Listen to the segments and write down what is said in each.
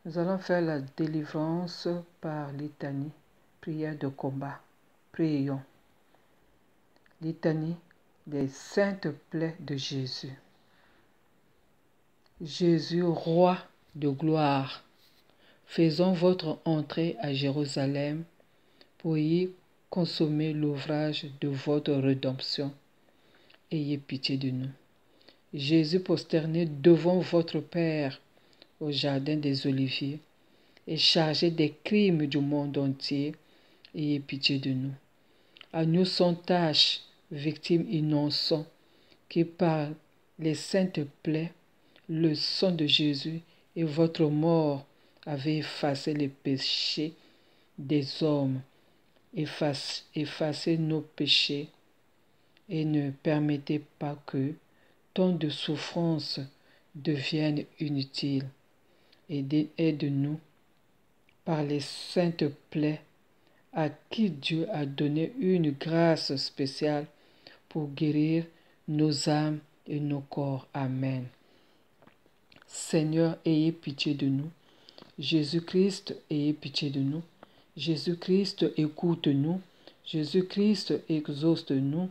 Nous allons faire la délivrance par litanie, prière de combat. Prions. Litanie des saintes plaies de Jésus. Jésus, roi de gloire, faisons votre entrée à Jérusalem pour y consommer l'ouvrage de votre rédemption. Ayez pitié de nous. Jésus, prosterné devant votre Père au jardin des Oliviers et chargé des crimes du monde entier, ayez pitié de nous. À nous sans tache, victimes innocents, qui par les saintes plaies, le sang de Jésus et votre mort avez effacé les péchés des hommes, effacez nos péchés et ne permettez pas que tant de souffrances deviennent inutiles. Aide-nous par les saintes plaies à qui Dieu a donné une grâce spéciale pour guérir nos âmes et nos corps. Amen. Seigneur, ayez pitié de nous. Jésus-Christ, ayez pitié de nous. Jésus-Christ, écoute-nous. Jésus-Christ, exauce-nous.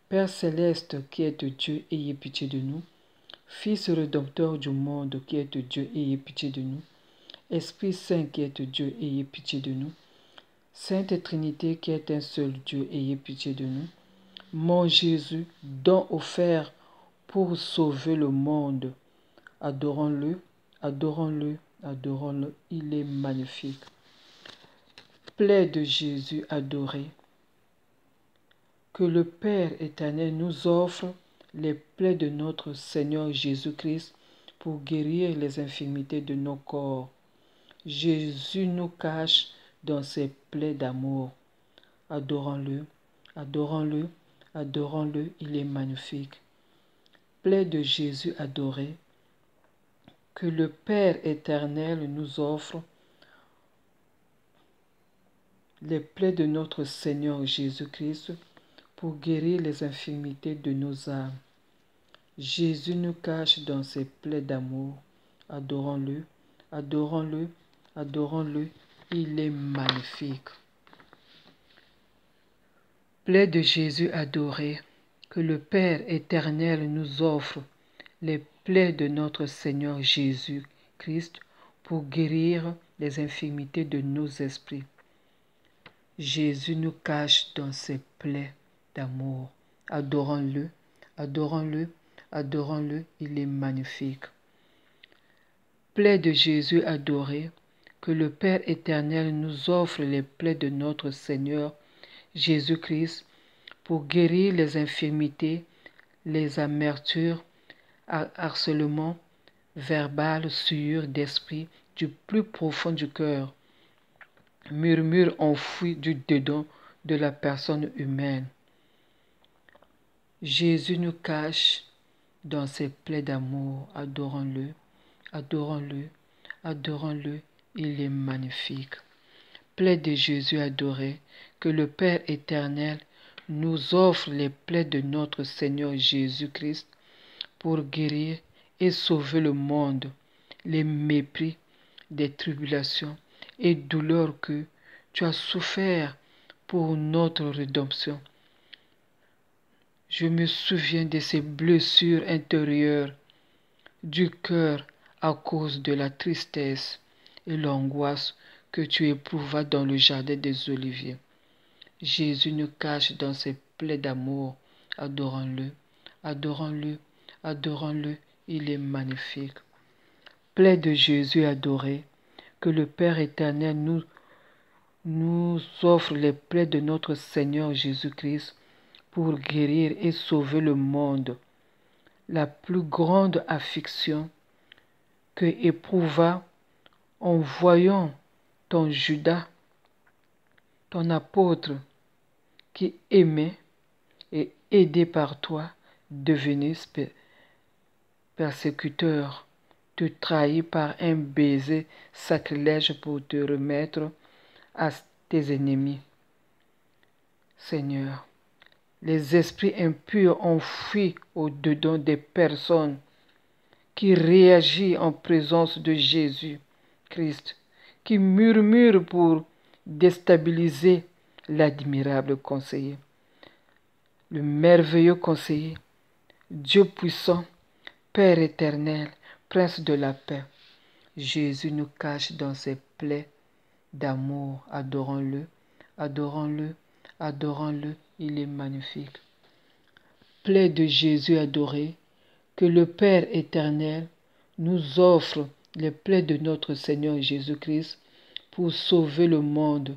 Père céleste qui êtes Dieu, ayez pitié de nous. Fils rédempteur du monde qui êtes Dieu, ayez pitié de nous. Esprit Saint qui êtes Dieu, ayez pitié de nous. Sainte Trinité qui est un seul Dieu, ayez pitié de nous. Mon Jésus, don offert pour sauver le monde, adorons-le, adorons-le, adorons-le, il est magnifique. Plaie de Jésus adoré, que le Père éternel nous offre les plaies de notre Seigneur Jésus-Christ pour guérir les infirmités de nos corps. Jésus nous cache dans ses plaies d'amour. Adorons-le, adorons-le, adorons-le, il est magnifique. Plaies de Jésus adoré, que le Père éternel nous offre les plaies de notre Seigneur Jésus-Christ pour guérir les infirmités de nos âmes. Jésus nous cache dans ses plaies d'amour. Adorons-le, adorons-le, adorons-le, il est magnifique. Plaies de Jésus adoré, que le Père éternel nous offre les plaies de notre Seigneur Jésus-Christ pour guérir les infirmités de nos esprits. Jésus nous cache dans ses plaies d'amour. Adorons-le, adorons-le, adorons-le, il est magnifique. Plaies de Jésus adoré, que le Père éternel nous offre les plaies de notre Seigneur Jésus-Christ pour guérir les infirmités, les amertumes, harcèlement verbal, souillure d'esprit du plus profond du cœur, murmure enfoui du dedans de la personne humaine. Jésus nous cache dans ses plaies d'amour. Adorons-le, adorons-le, adorons-le, il est magnifique. Plaies de Jésus adoré, que le Père éternel nous offre les plaies de notre Seigneur Jésus-Christ pour guérir et sauver le monde, les mépris, des tribulations et douleurs que tu as souffert pour notre rédemption. Je me souviens de ces blessures intérieures du cœur à cause de la tristesse et l'angoisse que tu éprouvas dans le jardin des Oliviers. Jésus nous cache dans ses plaies d'amour. Adorons-le, adorons-le, adorons-le, il est magnifique. Plaies de Jésus adoré, que le Père éternel nous offre les plaies de notre Seigneur Jésus-Christ pour guérir et sauver le monde. La plus grande affliction que éprouva en voyant ton Judas, ton apôtre, qui aimait et aidé par toi, devenu persécuteur, te trahit par un baiser sacrilège pour te remettre à tes ennemis. Seigneur, les esprits impurs ont fui au-dedans des personnes qui réagissent en présence de Jésus Christ, qui murmure pour déstabiliser l'admirable conseiller, le merveilleux conseiller, Dieu puissant, Père éternel, Prince de la paix. Jésus nous cache dans ses plaies d'amour. Adorons-le, adorons-le, adorons-le, il est magnifique. Plaies de Jésus adoré, que le Père éternel nous offre les plaies de notre Seigneur Jésus-Christ pour sauver le monde.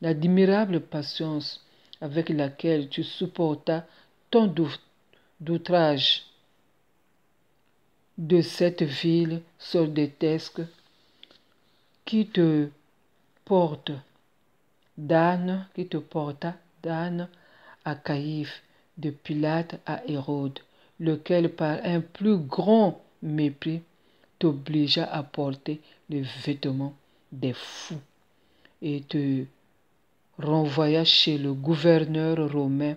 L'admirable patience avec laquelle tu supportas tant d'outrages de cette ville soldetesque qui te porta d'âne à Caïphe, de Pilate à Hérode, lequel par un plus grand mépris t'obligea à porter les vêtements des fous et te renvoya chez le gouverneur romain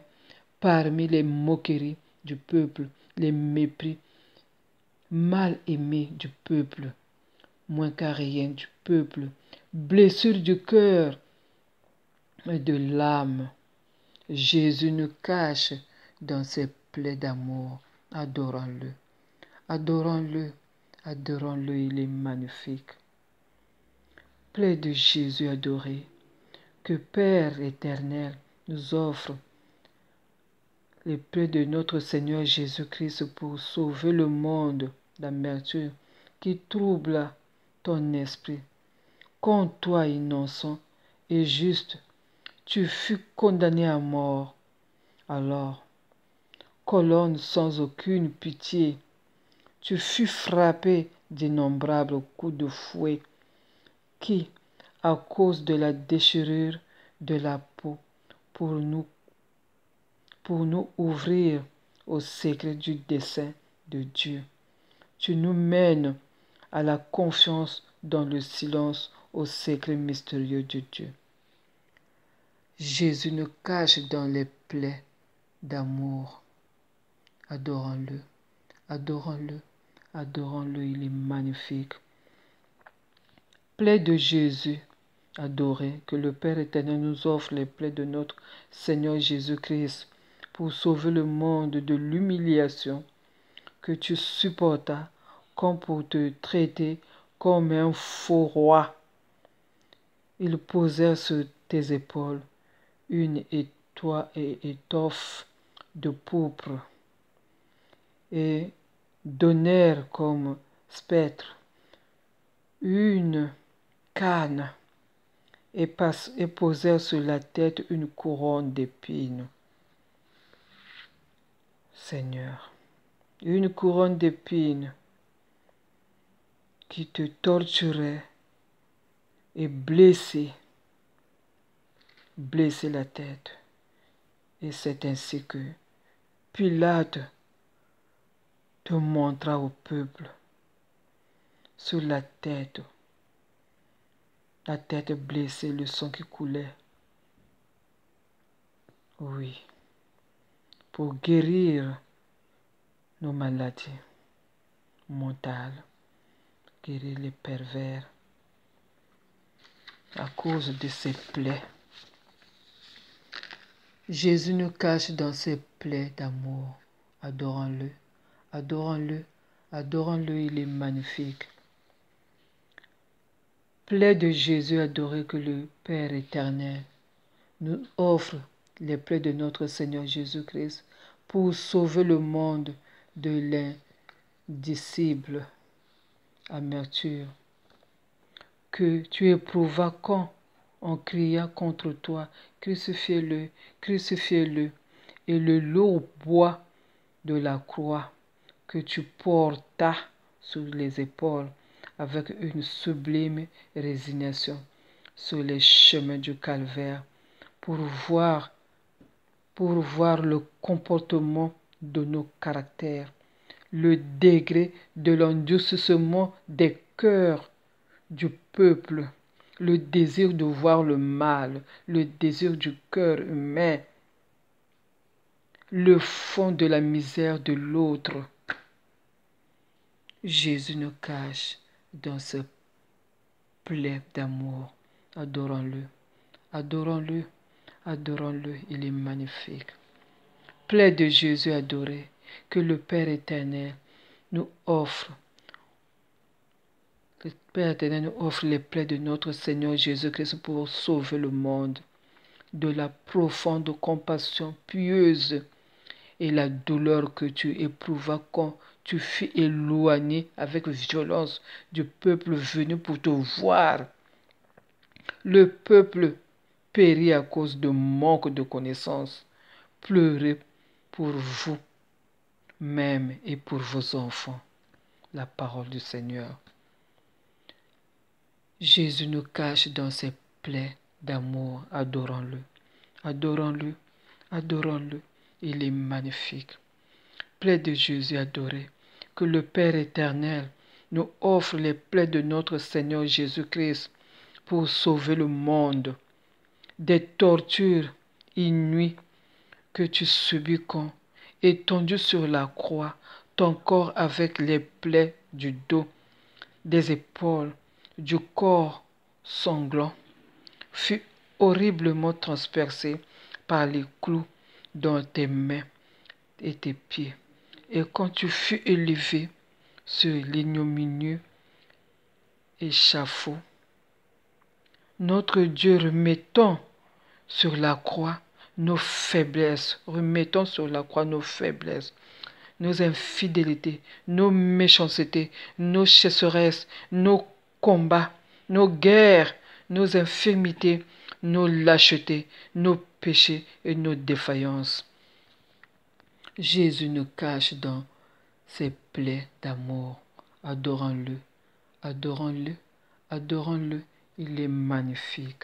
parmi les moqueries du peuple, les mépris mal aimés du peuple, moins qu'à rien du peuple, blessure du cœur et de l'âme. Jésus nous cache dans ses plaies d'amour. Adorons-le, adorons-le, adorons-le, il est magnifique. Plaies de Jésus adoré, que Père éternel nous offre les plaies de notre Seigneur Jésus-Christ pour sauver le monde d'amertume qui trouble ton esprit. Quand toi, innocent et juste, tu fus condamné à mort, alors, colonne sans aucune pitié, tu fus frappé d'innombrables coups de fouet qui, à cause de la déchirure de la peau, pour nous ouvrir au secret du dessein de Dieu, tu nous mènes à la confiance dans le silence au secret mystérieux de Dieu. Jésus nous cache dans les plaies d'amour. Adorons-le, adorons-le, adorons-le, il est magnifique. Plaies de Jésus adoré, que le Père éternel nous offre les plaies de notre Seigneur Jésus-Christ pour sauver le monde de l'humiliation que tu supportas, comme pour te traiter comme un faux roi. Il posait sur tes épaules une étoffe de pourpre et donnèrent comme spectre une canne et posèrent sur la tête une couronne d'épines. Seigneur, une couronne d'épines qui te torturait et blessait la tête. Et c'est ainsi que Pilate te montra au peuple sur la tête blessée, le sang qui coulait. Oui, pour guérir nos maladies mentales, guérir les pervers à cause de ses plaies. Jésus nous cache dans ses plaies d'amour. Adorons-le, adorons-le, adorons-le, il est magnifique. Plaies de Jésus adoré, que le Père éternel nous offre les plaies de notre Seigneur Jésus-Christ pour sauver le monde de l'indicible amertume que tu éprouvas quand on cria contre toi, crucifiez-le, crucifiez-le, et le lourd bois de la croix que tu portas sur les épaules avec une sublime résignation sur les chemins du calvaire pour voir le comportement de nos caractères, le degré de l'endurcissement des cœurs du peuple, le désir de voir le mal, le désir du cœur humain, le fond de la misère de l'autre. Jésus nous cache dans ce plaies d'amour. Adorons-le, adorons-le, adorons-le, il est magnifique. Plaies de Jésus adoré, que le Père éternel nous offre. Le Père éternel nous offre les plaies de notre Seigneur Jésus-Christ pour sauver le monde de la profonde compassion pieuse et la douleur que tu éprouvas quand tu fus éloigné avec violence du peuple venu pour te voir. Le peuple périt à cause de manque de connaissances. Pleurez pour vous même et pour vos enfants. La parole du Seigneur. Jésus nous cache dans ses plaies d'amour. Adorons-le, adorons-le, adorons-le. Il est magnifique. Plaies de Jésus adoré, que le Père éternel nous offre les plaies de notre Seigneur Jésus-Christ pour sauver le monde des tortures inouïes que tu subis quand, étendu sur la croix, ton corps avec les plaies du dos, des épaules, du corps sanglant, fut horriblement transpercé par les clous dans tes mains et tes pieds. Et quand tu fus élevé sur l'ignominieux échafaud, notre Dieu remettant sur la croix nos faiblesses, nos infidélités, nos méchancetés, nos chasseresses, nos combats, nos guerres, nos infirmités, nos lâchetés, nos péchés et nos défaillances. Jésus nous cache dans ses plaies d'amour. Adorons-le, adorons-le, adorons-le. Il est magnifique.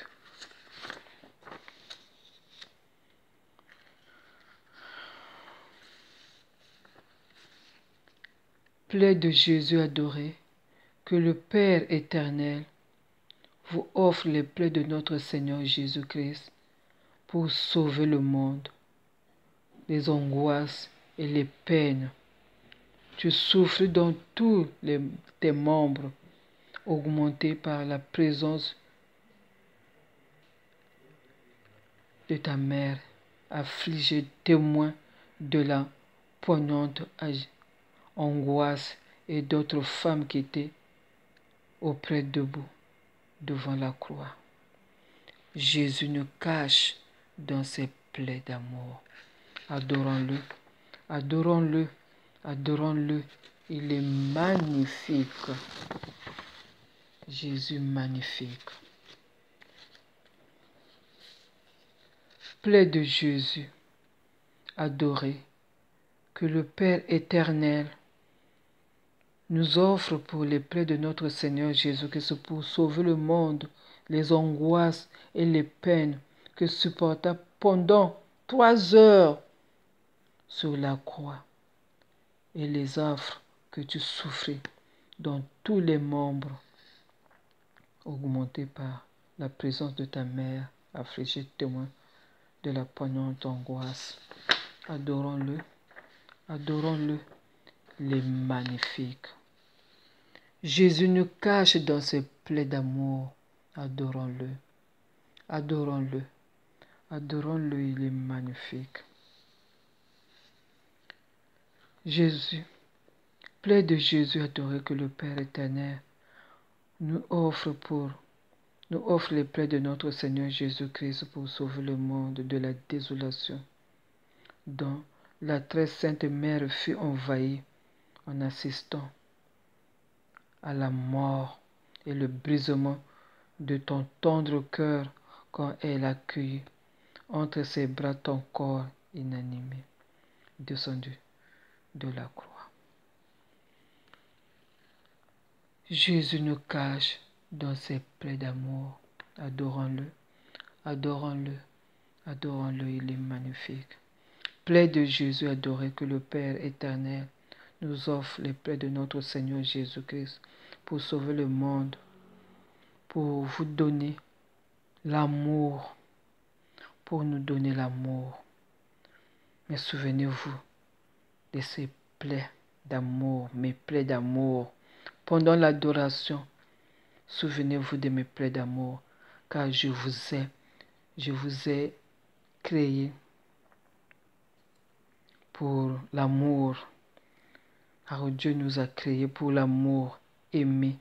Plaies de Jésus adoré, que le Père éternel vous offre les plaies de notre Seigneur Jésus-Christ pour sauver le monde, les angoisses et les peines. Tu souffres dans tous tes membres, augmentés par la présence de ta mère, affligée témoin de la poignante angoisse et d'autres femmes qui étaient auprès debout devant la croix. Jésus nous cache dans ses plaies d'amour. Adorons-le, adorons-le, adorons-le. Il est magnifique. Jésus magnifique. Plaies de Jésus adoré, que le Père éternel nous offre pour les plaies de notre Seigneur Jésus-Christ pour sauver le monde, les angoisses et les peines que supporta pendant 3 heures sur la croix et les affres que tu souffrais dans tous les membres, augmentés par la présence de ta mère, affligée témoin de la poignante angoisse. Adorons-le, adorons-le, il est magnifique. Jésus nous cache dans ses plaies d'amour. Adorons-le, adorons-le, adorons-le, il est magnifique. Jésus, plaies de Jésus adoré, que le Père éternel nous offre les plaies de notre Seigneur Jésus-Christ pour sauver le monde de la désolation dont la très sainte Mère fut envahie en assistant à la mort et le brisement de ton tendre cœur quand elle accueillit entre ses bras ton corps inanimé, descendu de la croix. Jésus nous cache dans ses plaies d'amour. Adorons-le, adorons-le, adorons-le, il est magnifique. Plaies de Jésus adoré, que le Père éternel nous offre les plaies de notre Seigneur Jésus-Christ pour sauver le monde, pour vous donner l'amour, pour nous donner l'amour. Mais souvenez-vous de ces plaies d'amour, mes plaies d'amour, pendant l'adoration. Souvenez-vous de mes plaies d'amour, car je vous ai créé pour l'amour. Car Dieu nous a créés pour l'amour, aimer.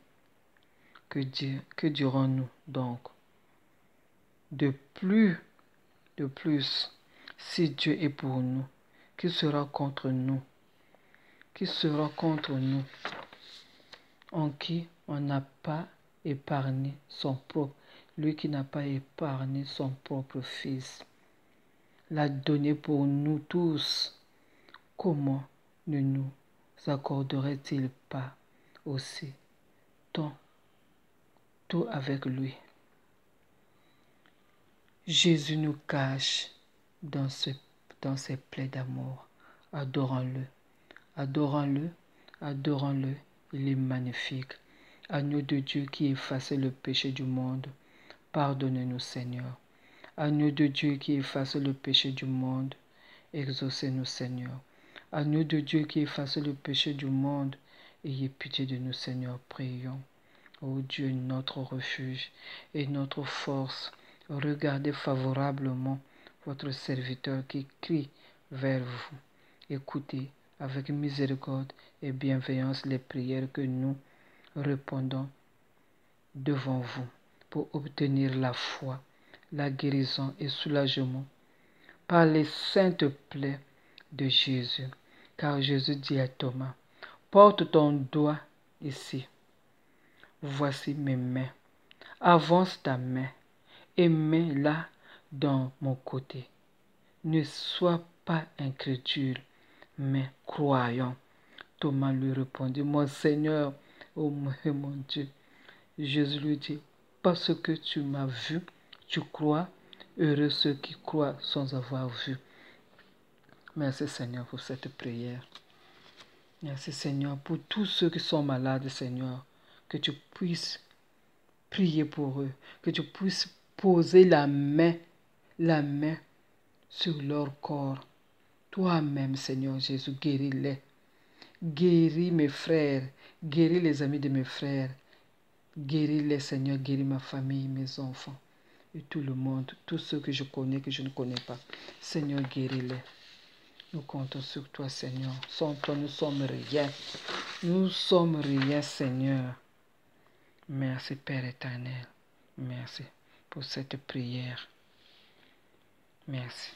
Que dirons-nous donc? De plus, si Dieu est pour nous, qui sera contre nous? Qui sera contre nous? En qui on n'a pas épargné son propre, lui qui n'a pas épargné son propre fils, l'a donné pour nous tous. Comment ne nous accorderait-il pas aussi tout avec lui? Jésus nous cache dans ses plaies d'amour. Adorons-le, adorons-le, adorons-le. Il est magnifique. Agneau de Dieu qui efface le péché du monde, pardonnez-nous, Seigneur. Agneau de Dieu qui efface le péché du monde, exaucez-nous, Seigneur. Agneau de Dieu qui efface le péché du monde, ayez pitié de nous, Seigneur, prions. Ô Dieu, notre refuge et notre force, regardez favorablement votre serviteur qui crie vers vous. Écoutez avec miséricorde et bienveillance les prières que nous répondons devant vous pour obtenir la foi, la guérison et soulagement par les saintes plaies de Jésus. Car Jésus dit à Thomas, porte ton doigt ici. Voici mes mains. Avance ta main et mets-la dans mon côté. Ne sois pas incrédule, mais croyant. Thomas lui répondit, mon Seigneur, oh mon Dieu. Jésus lui dit, parce que tu m'as vu, tu crois. Heureux ceux qui croient sans avoir vu. Merci Seigneur pour cette prière. Merci Seigneur pour tous ceux qui sont malades, Seigneur. Que tu puisses prier pour eux. Que tu puisses poser la main sur leur corps. Toi-même, Seigneur Jésus, guéris-les. Guéris mes frères. Guéris les amis de mes frères. Guéris-les, Seigneur. Guéris ma famille, mes enfants. Et tout le monde. Tous ceux que je connais, que je ne connais pas. Seigneur, guéris-les. Nous comptons sur toi, Seigneur. Sans toi, nous sommes rien. Nous sommes rien, Seigneur. Merci, Père éternel. Merci pour cette prière. Merci.